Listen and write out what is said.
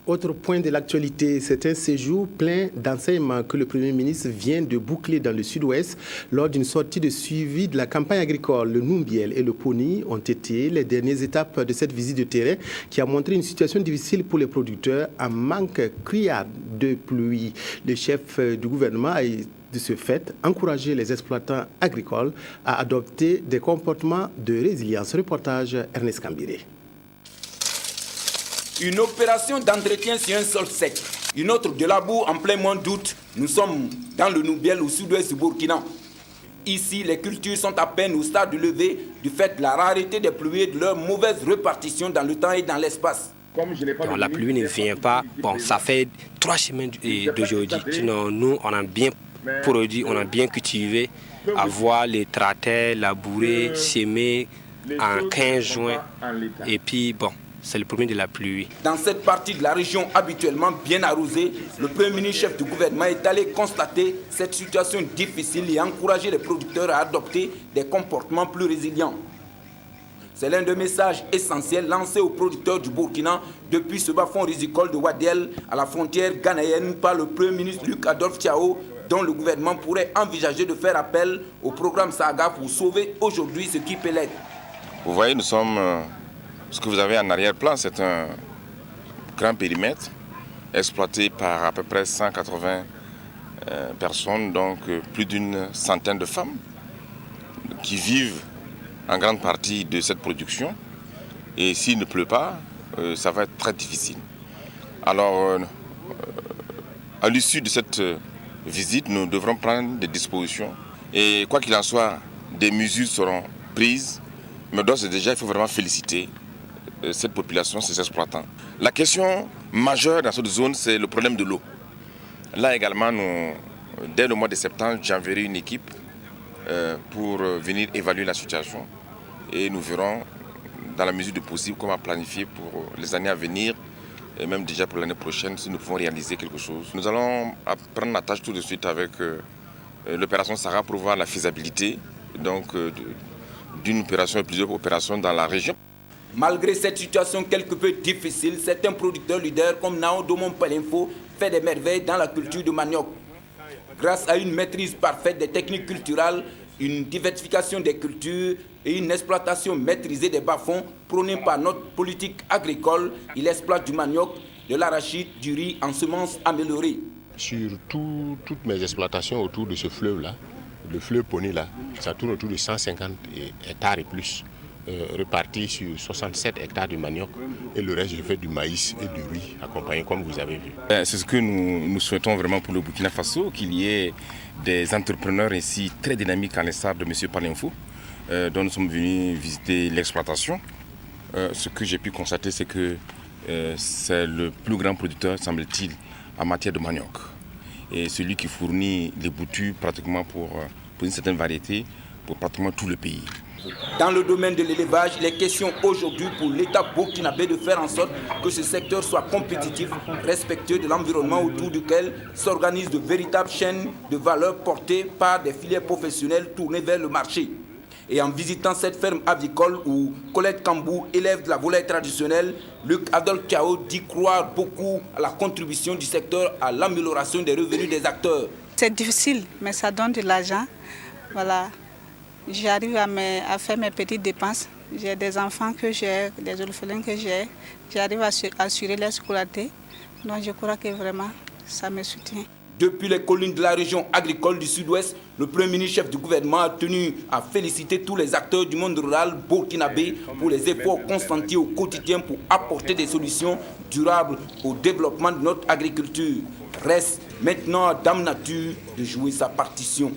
Autre point de l'actualité, c'est un séjour plein d'enseignements que le Premier ministre vient de boucler dans le sud-ouest lors d'une sortie de suivi de la campagne agricole. Le Numbiel et le Poni ont été les dernières étapes de cette visite de terrain qui a montré une situation difficile pour les producteurs en manque criard de pluie. Le chef du gouvernement a de ce fait encouragé les exploitants agricoles à adopter des comportements de résilience. Reportage Ernest Kambiré. Une opération d'entretien sur un sol sec, une autre de la boue en plein mois d'août. Nous sommes dans le Numbiel au sud-ouest du Burkina. Ici, les cultures sont à peine au stade de levée du fait de la rareté des pluies et de leur mauvaise répartition dans le temps et dans l'espace. Donc, la pluie ne vient pas. Bon, ça fait 3 semaines d'aujourd'hui. Sinon, nous, on a bien produit, on a bien cultivé, avoir les tracteurs, labourer, semer en 15 juin. Et puis, bon, c'est le premier de la pluie. Dans cette partie de la région habituellement bien arrosée, le Premier ministre chef du gouvernement est allé constater cette situation difficile et encourager les producteurs à adopter des comportements plus résilients. C'est l'un des messages essentiels lancés aux producteurs du Burkina depuis ce bas-fond rizicole de Wadiel à la frontière ghanéenne par le Premier ministre Luc Adolphe Thiaw, dont le gouvernement pourrait envisager de faire appel au programme Saga pour sauver aujourd'hui ce qui peut l'être. Vous voyez, nous sommes... Ce que vous avez en arrière-plan, c'est un grand périmètre exploité par à peu près 180 personnes, donc plus d'une centaine de femmes qui vivent en grande partie de cette production. Et s'il ne pleut pas, ça va être très difficile. Alors, à l'issue de cette visite, nous devrons prendre des dispositions. Et quoi qu'il en soit, des mesures seront prises. Mais d'ores et déjà, il faut vraiment féliciter cette population, ces exploitants. La question majeure dans cette zone, c'est le problème de l'eau. Là également, dès le mois de septembre, j'enverrai une équipe pour venir évaluer la situation. Et nous verrons, dans la mesure du possible, comment planifier pour les années à venir, et même déjà pour l'année prochaine, si nous pouvons réaliser quelque chose. Nous allons prendre la tâche tout de suite avec l'opération Sarah pour voir la faisabilité d'une opération et plusieurs opérations dans la région. Malgré cette situation quelque peu difficile, certains producteurs leaders comme Nao Domon Palinfo font des merveilles dans la culture de manioc. Grâce à une maîtrise parfaite des techniques culturelles, une diversification des cultures et une exploitation maîtrisée des bas-fonds prônée par notre politique agricole, il exploite du manioc, de l'arachide, du riz en semences améliorées. Sur toutes mes exploitations autour de ce fleuve-là, le fleuve Poni là, ça tourne autour de 150 hectares et plus. Reparti sur 67 hectares de manioc et le reste je fais du maïs et du riz accompagné comme vous avez vu. C'est ce que nous souhaitons vraiment pour le Burkina Faso, qu'il y ait des entrepreneurs ici très dynamiques à l'instar de M. Palinfo, dont nous sommes venus visiter l'exploitation. Ce que j'ai pu constater, c'est que c'est le plus grand producteur, semble-t-il, en matière de manioc. Et celui qui fournit les boutures pratiquement pour une certaine variété pour pratiquement tout le pays. Dans le domaine de l'élevage, il est question aujourd'hui pour l'État burkinabé de faire en sorte que ce secteur soit compétitif, respectueux de l'environnement autour duquel s'organisent de véritables chaînes de valeur portées par des filières professionnelles tournées vers le marché. Et en visitant cette ferme avicole où Colette Kambou élève de la volaille traditionnelle, Luc Adolphe Thiaw dit croire beaucoup à la contribution du secteur à l'amélioration des revenus des acteurs. C'est difficile, mais ça donne de l'argent. Voilà. J'arrive à faire mes petites dépenses. J'ai des enfants que j'ai, des orphelins que j'ai. J'arrive à assurer leur scolarité. Donc je crois que vraiment, ça me soutient. Depuis les collines de la région agricole du sud-ouest, le Premier ministre chef du gouvernement a tenu à féliciter tous les acteurs du monde rural burkinabé pour les efforts consentis au quotidien pour apporter des solutions durables au développement de notre agriculture. Reste maintenant à Dame Nature de jouer sa partition.